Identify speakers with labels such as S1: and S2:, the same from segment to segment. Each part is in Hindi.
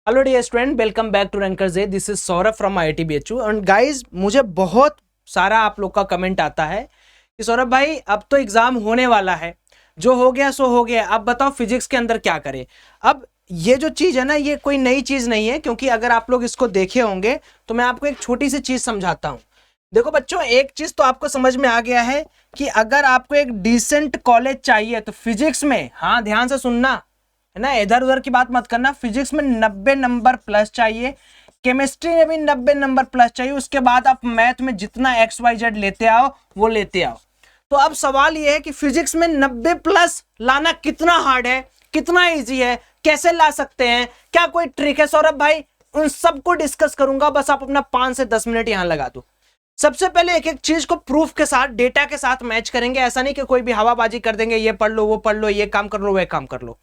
S1: Hello dear student, welcome back to ranker J. This is Saurabh from IIT BHU। And guys, मुझे बहुत सारा आप लोग का कमेंट आता है कि सौरभ भाई अब तो एग्जाम होने वाला है, जो हो गया सो हो गया, अब बताओ फिजिक्स के अंदर क्या करें। अब ये जो चीज है ना, ये कोई नई चीज नहीं है, क्योंकि अगर आप लोग इसको देखे होंगे तो मैं आपको एक छोटी सी चीज समझाता हूं। देखो बच्चों, एक चीज तो आपको समझ में आ गया है कि अगर आपको एक डिसेंट कॉलेज चाहिए तो फिजिक्स में, हाँ ध्यान से सुनना है ना, इधर उधर की बात मत करना, फिजिक्स में 90 नंबर प्लस चाहिए, केमिस्ट्री में भी 90 नंबर प्लस चाहिए। उसके बाद आप मैथ में जितना XYZ लेते आओ वो लेते आओ। तो अब सवाल ये है कि फिजिक्स में 90 प्लस लाना कितना हार्ड है, कितना इजी है, कैसे ला सकते हैं, क्या कोई ट्रिक है सौरभ भाई? उन सबको डिस्कस करूंगा, बस आप अपना 5 से 10 मिनट यहां लगा दो। सबसे पहले एक एक चीज को प्रूफ के साथ, डेटा के साथ मैच करेंगे। ऐसा नहीं कि कोई भी हवाबाजी कर देंगे, ये पढ़ लो वो पढ़ लो, ये काम कर लो वो काम कर लो।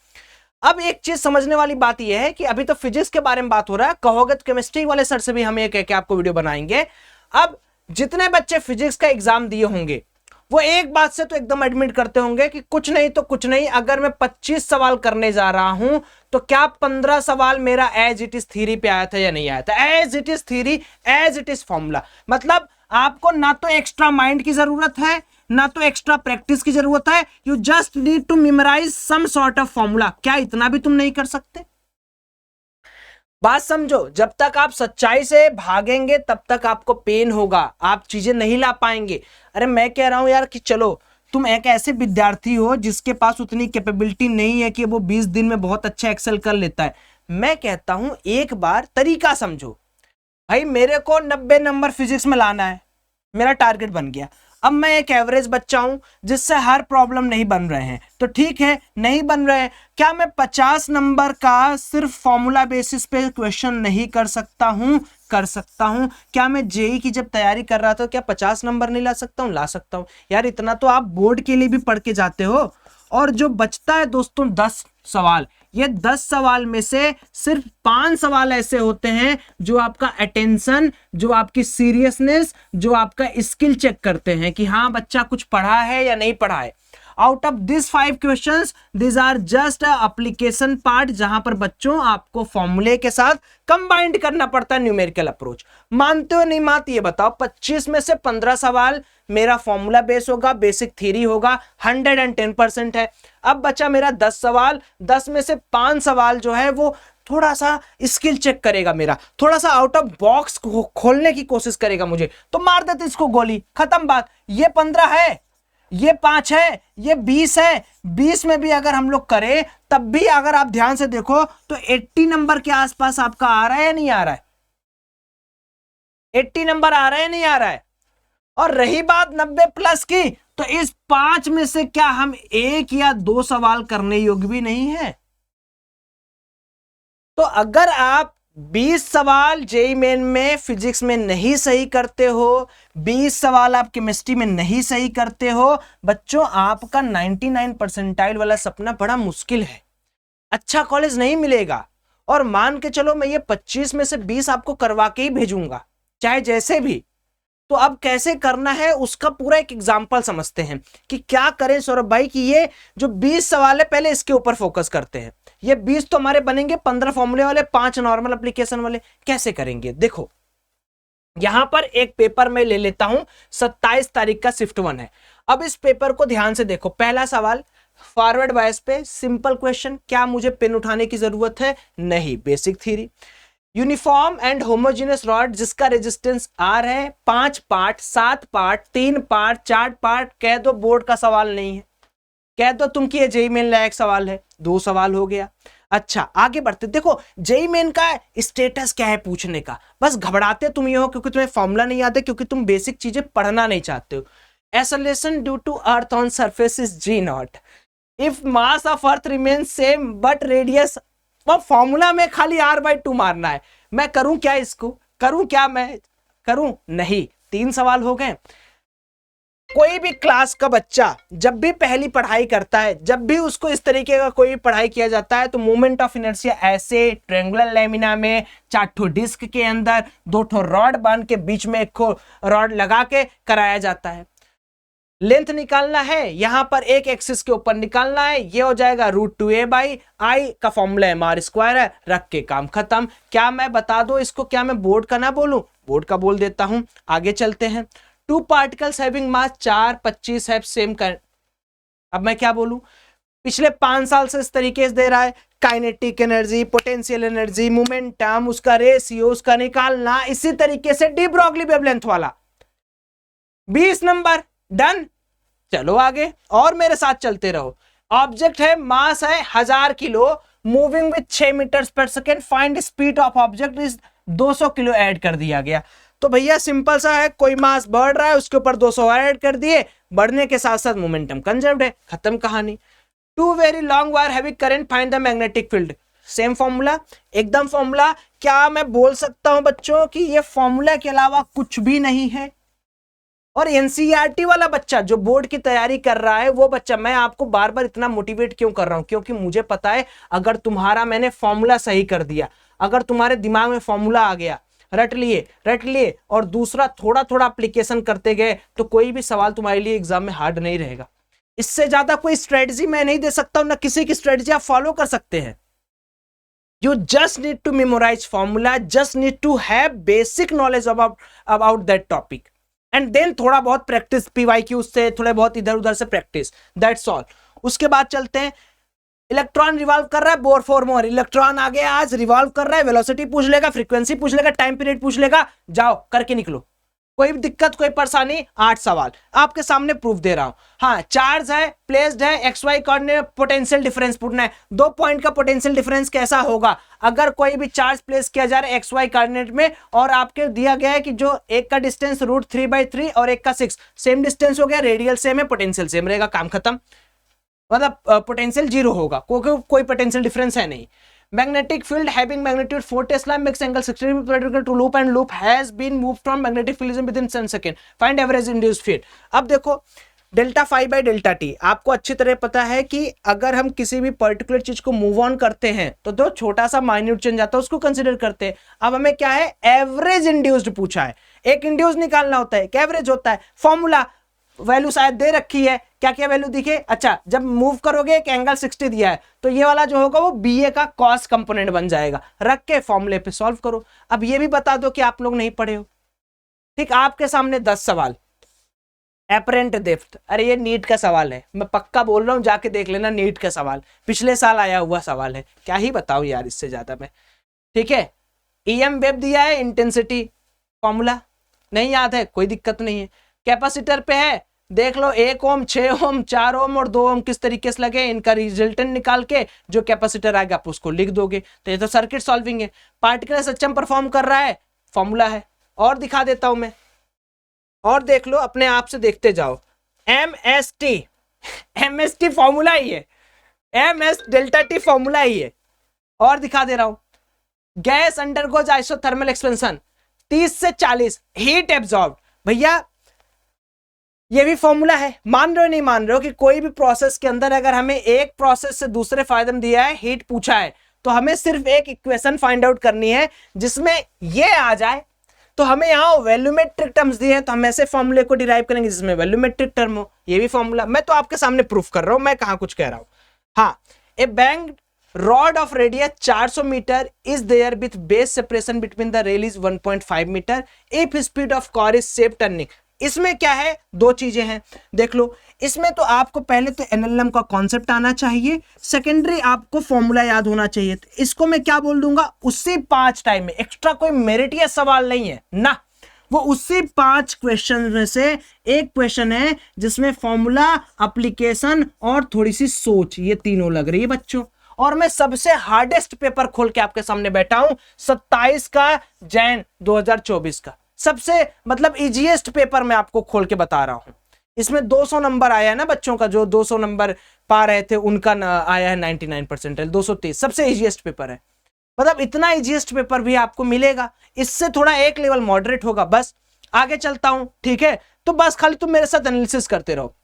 S1: अब एक चीज समझने वाली बात यह है कि अभी तो फिजिक्स के बारे में बात हो रहा है, कहोगे तो केमिस्ट्री वाले सर से भी हम ये कह के आपको वीडियो बनाएंगे। अब जितने बच्चे फिजिक्स का एग्जाम दिए होंगे वो एक बात से तो एकदम एडमिट करते होंगे कि कुछ नहीं तो कुछ नहीं, अगर मैं 25 सवाल करने जा रहा हूं तो क्या 15 सवाल मेरा एज इट इज थ्योरी पे आया था या नहीं आया था? As it is theory, as it is formula. मतलब आपको ना तो एक्स्ट्रा माइंड की जरूरत है, ना तो एक्स्ट्रा प्रैक्टिस की जरूरत है। You just need to memorise some sort of formula. क्या इतना भी तुम नहीं कर सकते? बात समझो, जब तक आप सच्चाई से भागेंगे तब तक आपको पेन होगा, आप चीजें नहीं ला पाएंगे। अरे मैं कह रहा हूं यार कि चलो, तुम एक ऐसे विद्यार्थी हो जिसके पास उतनी कैपेबिलिटी नहीं है कि वो 20 दिन में बहुत अच्छा एक्सेल कर लेता है। मैं कहता हूं एक बार तरीका समझो। भाई मेरे को 90 नंबर फिजिक्स में लाना है, मेरा टारगेट बन गया। अब मैं एक एवरेज बच्चा हूं जिससे हर प्रॉब्लम नहीं बन रहे हैं, तो ठीक है नहीं बन रहे हैं, क्या मैं 50 नंबर का सिर्फ फॉर्मूला बेसिस पे क्वेश्चन नहीं कर सकता हूं? कर सकता हूं। क्या मैं जेई की जब तैयारी कर रहा था क्या 50 नंबर नहीं ला सकता हूं? ला सकता हूं। यार इतना तो आप बोर्ड के लिए भी पढ़ के जाते हो। और जो बचता है दोस्तों 10 सवाल, ये 10 सवाल में से सिर्फ 5 सवाल ऐसे होते हैं जो आपका अटेंशन, जो आपकी सीरियसनेस, जो आपका स्किल चेक करते हैं कि हाँ बच्चा कुछ पढ़ा है या नहीं पढ़ा है। Out of this 5 questions, this are just application part, जहां पर बच्चों आपको फॉर्मूले के साथ कंबाइंड करना पड़ता है, न्यूमेरिकल अप्रोच। मानते हो नहीं मानते ये बताओ? 25 में से 15 सवाल मेरा फॉर्मूला बेस होगा, बेसिक थ्योरी होगा, 110% है। अब बचा मेरा 10 सवाल, 10 में से 5 सवाल जो है वो थोड़ा सा स्किल चेक करेगा, मेरा थोड़ा सा आउट ऑफ बॉक्स खोलने की कोशिश करेगा मुझे, तो मार देते इसको गोली, खत्म बात। ये 15 है, ये 5 है, ये 20 है। 20 में भी अगर हम लोग करें तब भी अगर आप ध्यान से देखो तो 80 नंबर के आसपास आपका आ रहा है या नहीं आ रहा है? 80 नंबर आ रहा है नहीं आ रहा है? और रही बात 90 प्लस की, तो इस 5 में से क्या हम 1 या 2 सवाल करने योग्य भी नहीं है? तो अगर आप 20 सवाल जेईई मेन में फिजिक्स में नहीं सही करते हो, 20 सवाल आप केमिस्ट्री में नहीं सही करते हो, बच्चों आपका 99 परसेंटाइल वाला सपना बड़ा मुश्किल है, अच्छा कॉलेज नहीं मिलेगा। और मान के चलो मैं ये 25 में से 20 आपको करवा के ही भेजूंगा, चाहे जैसे भी। तो अब कैसे करना है उसका पूरा एक एग्जाम्पल समझते हैं कि क्या करें सौरभ भाई कि ये जो 20 सवाल है पहले इसके ऊपर फोकस करते हैं। ये 20 तो हमारे बनेंगे 15 फॉर्मूले वाले, 5 नॉर्मल एप्लीकेशन वाले। कैसे करेंगे देखो, यहां पर एक पेपर में ले लेता हूं, 27 तारीख का शिफ्ट 1 है। अब इस पेपर को ध्यान से देखो। पहला सवाल फॉरवर्ड बायस पे, सिंपल क्वेश्चन। क्या मुझे पेन उठाने की जरूरत है? नहीं, basic theory. Uniform and homogeneous rod जिसका रेजिस्टेंस R है, 5 पार्ट, 7 पार्ट, 3 पार्ट, 4 पार्ट, कह दो बोर्ड का सवाल नहीं है, कह दो तुम कि ये जेईई मेन लायक सवाल है। 2 सवाल हो गया। अच्छा आगे बढ़ते, देखो जेईई मेन का स्टेटस क्या है पूछने का। बस घबराते तुम ये हो क्योंकि तुम्हें फॉर्मूला नहीं आता, क्योंकि तुम बेसिक चीजें पढ़ना नहीं चाहते हो। Acceleration due to earth on surface is g0 if mass of earth remains same but radius. Formula में खाली r/2 मारना है। मैं करूं क्या, इसको करूं क्या, मैं करूं नहीं। 3 सवाल हो गए। कोई भी क्लास का बच्चा जब भी पहली पढ़ाई करता है, जब भी उसको इस तरीके का कोई पढ़ाई किया जाता है, तो मोमेंट ऑफ इनर्शिया ऐसे ट्रायंगुलर लैमिना में 4 ठो डिस्क के अंदर 2 ठो रॉड बांध के बीच में 1 रॉड लगा के कराया जाता है। लेंथ निकालना है, यहां पर एक एक्सिस के ऊपर निकालना है, ये हो जाएगा √2a/i का फॉर्मूला mr² है, रख के काम खत्म। क्या मैं बता दो इसको, क्या मैं बोर्ड का ना बोलूं, बोर्ड का बोल देता हूं। आगे चलते हैं, 2 पार्टिकल्स हैविंग मास 4, 25 है सेम कर। अब मैं क्या बोलूं, पिछले 5 साल से इस तरीके से दे रहा है, kinetic energy, potential energy, momentum, उसका रेशियो, उसका निकालना, इसी तरीके से डी ब्रॉगली वेवलेंथ वाला 20 नंबर डन। चलो आगे और मेरे साथ चलते रहो। ऑब्जेक्ट है, मास है 1000 किलो, मूविंग विथ 6 मीटर्स पर second, find speed of object is 200 kilo add कर दिया गया। तो भैया सिंपल सा है, कोई मास बढ़ रहा है उसके ऊपर 200 ऐड कर दिए, बढ़ने के साथ साथ मोमेंटम कंजर्व्ड है, खत्म कहानी। 2 very long wire having current, find the magnetic field. Same formula, एकदम फॉर्मूला। क्या मैं बोल सकता हूं बच्चों कि ये फॉर्मूला के अलावा कुछ भी नहीं है? और एनसीईआरटी वाला बच्चा जो बोर्ड की तैयारी कर रहा है, वो बच्चा, मैं आपको बार बार इतना मोटिवेट क्यों कर रहा हूं, क्योंकि मुझे पता है अगर तुम्हारा मैंने फॉर्मूला सही कर दिया, अगर तुम्हारे दिमाग में फॉर्मूला आ गया, रट लिए और दूसरा थोड़ा थोड़ा एप्लीकेशन करते गए, तो कोई भी सवाल तुम्हारे लिए एग्जाम में हार्ड नहीं रहेगा। इससे ज्यादा कोई स्ट्रेटजी मैं नहीं दे सकता हूं, ना किसी की स्ट्रेटजी आप फॉलो कर सकते हैं। You just need to memorize formula, just need to have basic knowledge about that topic, and then थोड़ा बहुत प्रैक्टिस PYQ से, थोड़े बहुत इधर उधर से प्रैक्टिस, that's all। उसके बाद चलते हैं, इलेक्ट्रॉन रिवॉल्व कर रहा है, बोर फॉर मोर, इलेक्ट्रॉन आगे आज रिवॉल्व कर रहा है, वेलोसिटी पूछ लेगा, फ्रीक्वेंसी पूछ लेगा, टाइम पीरियड पूछ लेगा, जाओ करके निकलो, कोई दिक्कत कोई परेशानी। 8 सवाल आपके सामने प्रूफ दे रहा हूं। हाँ, चार्ज है, प्लेस्ड है, XY कोऑर्डिनेट, पोटेंशियल डिफरेंस पूछना है। 2 पॉइंट का पोटेंशियल डिफरेंस कैसा होगा अगर कोई भी चार्ज प्लेस किया जा रहा है XY कोऑर्डिनेट में, और आपके दिया गया है कि जो एक का डिस्टेंस √3/3 और एक का 6 सेम डिस्टेंस हो गया, रेडियल सेम है, पोटेंशियल सेम रहेगा, काम खत्म। मतलब पोटेंशियल 0 होगा क्योंकि कोई पोटेंशियल डिफरेंस है नहीं। Magnetic field having magnitude 4 Tesla makes angle 60 degree to loop and loop has been moved from magnetic field within 10 seconds. Find average induced field. अब देखो delta phi by delta t, आपको अच्छी तरह पता है कि अगर हम किसी भी पर्टिकुलर चीज को मूव ऑन करते हैं तो जो छोटा सा माइन्यूट चेंज आता है उसको कंसिडर करते हैं। अब हमें क्या है, एवरेज इंड्यूस्ड पूछा है, एक इंड्यूस निकालना होता है, एक एवरेज होता है। फॉर्मूला वैल्यू शायद दे रखी है, क्या क्या वैल्यू दिखे, अच्छा जब मूव करोगे एक एंगल 60 दिया है, तो ये वाला जो होगा वो BA का कॉस कंपोनेंट बन जाएगा, रख के फॉर्मूले पे सॉल्व करो। अब ये भी बता दो कि आप लोग नहीं पढ़े हो, ठीक। आपके सामने 10 सवाल, एपरेंट डेप्थ, अरे ये नीट का सवाल है, मैं पक्का बोल रहा हूं, जाके देख लेना, नीट का सवाल, पिछले साल आया हुआ सवाल है, क्या ही बताऊं यार इससे ज्यादा मैं, ठीक है। EM वेव दिया है, इंटेंसिटी फॉर्मूला नहीं याद है, कोई दिक्कत नहीं है। कैपेसिटर पे है, देख लो 1 ओम, 6 ओम, 4 ओम और 2 ओम किस तरीके से लगे, इनका रिजल्टेंट निकाल के जो कैपेसिटर आएगा आप उसको लिख दोगे, तो ये तो सर्किट सॉल्विंग है। पार्टिकल सच्चम परफॉर्म कर रहा है, फॉर्मूला है, और दिखा देता हूं मैं, और देख लो अपने आप से देखते जाओ। MST फॉर्मूला ही है, MS डेल्टा T फॉर्मूला ही है, और दिखा दे रहा हूं। गैस अंडरगोज आइसोथर्मल एक्सपेंशन 30 से 40, हीट एब्जॉर्ब, भैया ये भी फॉर्मूला है। मान रहे हो नहीं मान रहे हो कि कोई भी प्रोसेस के अंदर अगर हमें एक प्रोसेस से दूसरे फायदे में दिया है, हीट पूछा है, तो हमें सिर्फ एक इक्वेशन फाइंड आउट करनी है जिसमें ये आ जाए, तो हमें यहाँ वैल्यूमेट्रिक टर्म्स दिए हैं, तो हम ऐसे फॉर्मूले को डिराइव करेंगे जिसमें वैल्यूमेट्रिक टर्म हो। ये भी फॉर्मूला मैं तो आपके सामने प्रूफ कर रहा हूं, मैं कहां कुछ कह रहा हूं। हाँ, a banked road of radius 400 metre is there with base separation between the rail is 1.5 metre if speed of car is safe turning. इसमें क्या है, 2 चीजें हैं, देख लो। इसमें तो आपको पहले तो NLM का कॉन्सेप्ट आना चाहिए, सेकेंडरी आपको फॉर्मूला याद होना चाहिए। तो इसको मैं क्या बोल दूंगा, उसी 5 टाइम में, एक्स्ट्रा कोई मेरिटियस सवाल नहीं है ना, वो उसी 5 क्वेश्चन में से एक क्वेश्चन है जिसमें फॉर्मूला, एप्लीकेशन और थोड़ी सी सोच, ये तीनों लग रही है बच्चों। और मैं सबसे हार्डेस्ट पेपर खोल के आपके सामने बैठा हूं, 27 का जैन 2024 का, सबसे मतलब इजीएस्ट पेपर मैं आपको खोल के बता रहा हूं। इसमें 200 नंबर आया है ना बच्चों का, जो 200 नंबर पा रहे थे उनका आया है 99%, 230, सबसे इजीएस्ट पेपर है। मतलब इतना इजीएस्ट पेपर भी आपको मिलेगा, इससे थोड़ा एक लेवल मॉडरेट होगा। बस आगे चलता हूं, ठीक है, तो बस खाली तुम मेरे साथ एनालिसिस करते रहो।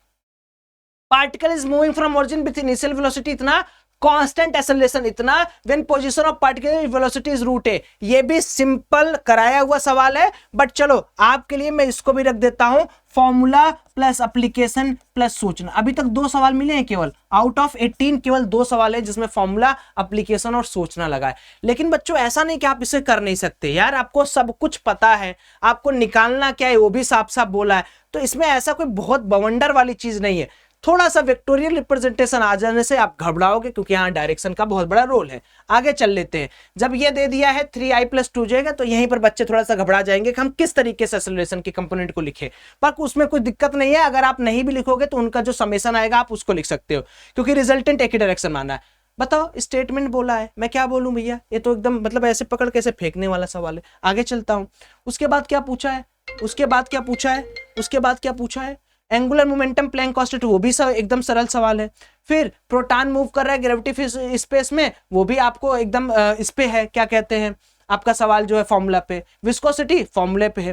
S1: Particle is moving from origin with initial velocity इतना, कांस्टेंट एक्सेलरेशन इतना when position of particle velocity is root a. ये भी सिंपल कराया हुआ सवाल है, बट चलो आपके लिए मैं इसको भी रख देता हूं, फॉर्मूला प्लस एप्लीकेशन प्लस सोचना। अभी तक 2 सवाल मिले हैं केवल, आउट ऑफ 18 केवल 2 सवाल है जिसमें फॉर्मूला, एप्लीकेशन और सोचना लगा है। लेकिन बच्चों ऐसा नहीं कि आप इसे कर नहीं सकते यार, आपको सब कुछ पता है, आपको निकालना क्या है वो भी साफ साफ बोला है, तो इसमें ऐसा कोई बहुत बवंडर वाली चीज नहीं है। थोड़ा सा वेक्टोरियल रिप्रेजेंटेशन आ जाने से आप घबराओगे, क्योंकि यहाँ डायरेक्शन का बहुत बड़ा रोल है। आगे चल लेते हैं। जब ये दे दिया है 3i + 2j, तो यहीं पर बच्चे थोड़ा सा घबरा जाएंगे कि हम किस तरीके से एक्सेलरेशन के कंपोनेंट को लिखें, पर उसमें कोई दिक्कत नहीं है। अगर आप नहीं भी लिखोगे तो उनका जो समेशन आएगा आप उसको लिख सकते हो, क्योंकि रिजल्टेंट एक ही डायरेक्शन माना है। बताओ, स्टेटमेंट बोला है, मैं क्या बोलूं भैया, ये तो एकदम मतलब ऐसे पकड़ के ऐसे फेंकने वाला सवाल है। आगे चलता हूं। उसके बाद क्या पूछा है, उसके बाद क्या पूछा है, उसके बाद क्या पूछा है, एंगुलर मोमेंटम प्लैंक कांस्टेंट, वो भी एकदम सरल सवाल है। फिर प्रोटॉन मूव कर रहा है ग्रेविटी स्पेस में, वो भी आपको एकदम इस पे है, क्या कहते हैं आपका सवाल जो है फॉर्मूला पे। विस्कोसिटी फॉर्मूले पे है।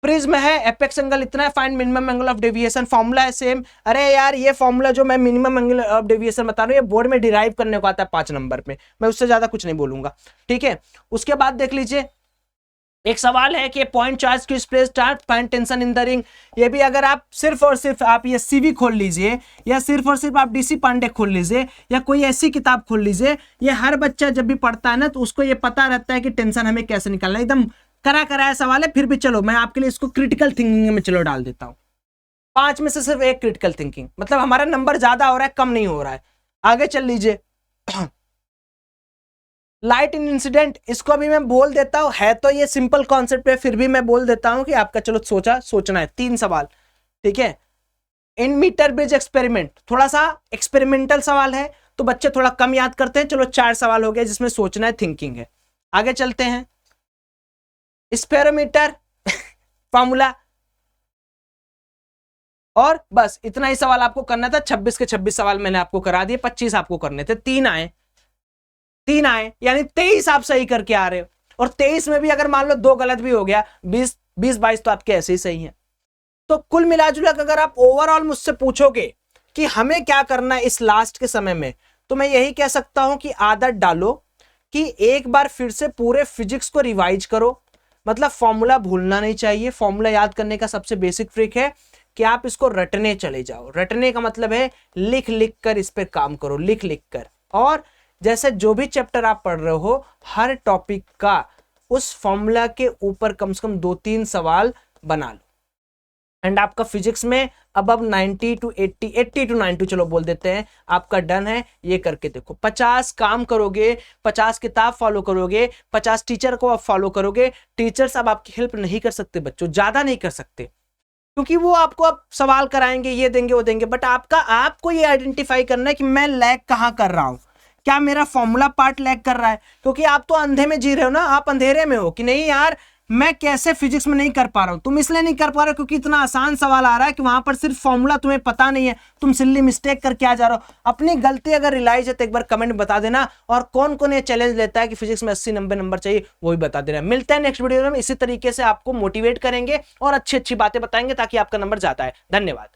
S1: प्रिज्म है, एपेक्स एंगल इतना है, find minimum angle of deviation, formula है सेम। अरे यार ये फॉर्मूला जो मैं मिनिमम एंगल ऑफ डेविएशन बता रहा हूँ, ये बोर्ड में डिराइव करने को आता है 5 नंबर पे, मैं उससे ज्यादा कुछ नहीं बोलूंगा, ठीक है। उसके बाद देख लीजिए, एक सवाल है कि पॉइंट चार्ज की स्प्रेस charge find tension in the ring. ये भी अगर आप सिर्फ और सिर्फ आप ये सीवी खोल लीजिए, या सिर्फ और सिर्फ आप डीसी पांडे खोल लीजिए, या कोई ऐसी किताब खोल लीजिए, ये हर बच्चा जब भी पढ़ता है ना तो उसको ये पता रहता है कि टेंशन हमें कैसे निकालना है। एकदम कराया सवाल है, फिर भी चलो मैं आपके लिए इसको क्रिटिकल थिंकिंग में चलो डाल देता हूँ। 5 में से सिर्फ 1 क्रिटिकल थिंकिंग, मतलब हमारा नंबर ज्यादा हो रहा है, कम नहीं हो रहा है। आगे चल लीजिए। लाइट इन इंसिडेंट, इसको अभी मैं बोल देता हूं, है तो ये सिंपल कॉन्सेप्ट है, फिर भी मैं बोल देता हूं कि आपका चलो सोचना है। 3 सवाल, ठीक है। इन मीटर ब्रिज एक्सपेरिमेंट, थोड़ा सा एक्सपेरिमेंटल सवाल है तो बच्चे थोड़ा कम याद करते हैं। चलो 4 सवाल हो गए जिसमें सोचना है, थिंकिंग है। आगे चलते हैं। स्पेरोमीटर फॉर्मूला, और बस इतना ही सवाल आपको करना था। 26 के 26 सवाल मैंने आपको करा दिए, 25 आपको करने थे। 3 आए, यानी 23 आप सही करके आ रहे हो, और 23 में भी अगर मान लो 2 गलत भी हो गया, 20-22 तो आपके ऐसे ही सही है। तो कुल मिलाजुला अगर आप ओवरऑल मुझसे पूछोगे कि हमें क्या करना है इस लास्ट के समय में, तो मैं यही कह सकता हूं कि आदत डालो कि एक बार फिर से पूरे फिजिक्स को रिवाइज करो। मतलब फॉर्मूला भूलना नहीं चाहिए। फॉर्मूला याद करने का सबसे बेसिक ट्रिक है कि आप इसको रटने चले जाओ। रटने का मतलब है लिख कर इस पे काम करो, लिख कर। और जैसे जो भी चैप्टर आप पढ़ रहे हो, हर टॉपिक का उस फॉर्मूला के ऊपर कम से कम 2-3 सवाल बना लो। एंड आपका फिजिक्स में अब 90 to 80 to 90 चलो बोल देते हैं, आपका डन है। ये करके देखो, 50 काम करोगे, 50 किताब फॉलो करोगे, 50 टीचर को आप फॉलो करोगे। टीचर्स अब आपकी हेल्प नहीं कर सकते बच्चों, ज्यादा नहीं कर सकते, क्योंकि वो आपको अब सवाल कराएंगे, ये देंगे वो देंगे, बट आपको ये आइडेंटिफाई करना है कि मैं लैग कहां कर रहा हूं। क्या मेरा फॉर्मूला पार्ट लैग कर रहा है? क्योंकि आप तो अंधे में जी रहे हो ना, आप अंधेरे में हो कि नहीं यार मैं कैसे फिजिक्स में नहीं कर पा रहा हूं। तुम इसलिए नहीं कर पा रहे हो क्योंकि इतना आसान सवाल आ रहा है कि वहां पर सिर्फ फॉर्मूला तुम्हें पता नहीं है, तुम सिल्ली मिस्टेक करके आ जा रहे हो। अपनी गलती अगर रियलाइज है तो एक बार कमेंट बता देना, और कौन कौन ये चैलेंज लेता है कि फिजिक्स में 80-90 नंबर चाहिए वो भी बता देना। मिलते हैं नेक्स्ट वीडियो में, इसी तरीके से आपको मोटिवेट करेंगे और अच्छी बातें बताएंगे ताकि आपका नंबर जाता है। धन्यवाद।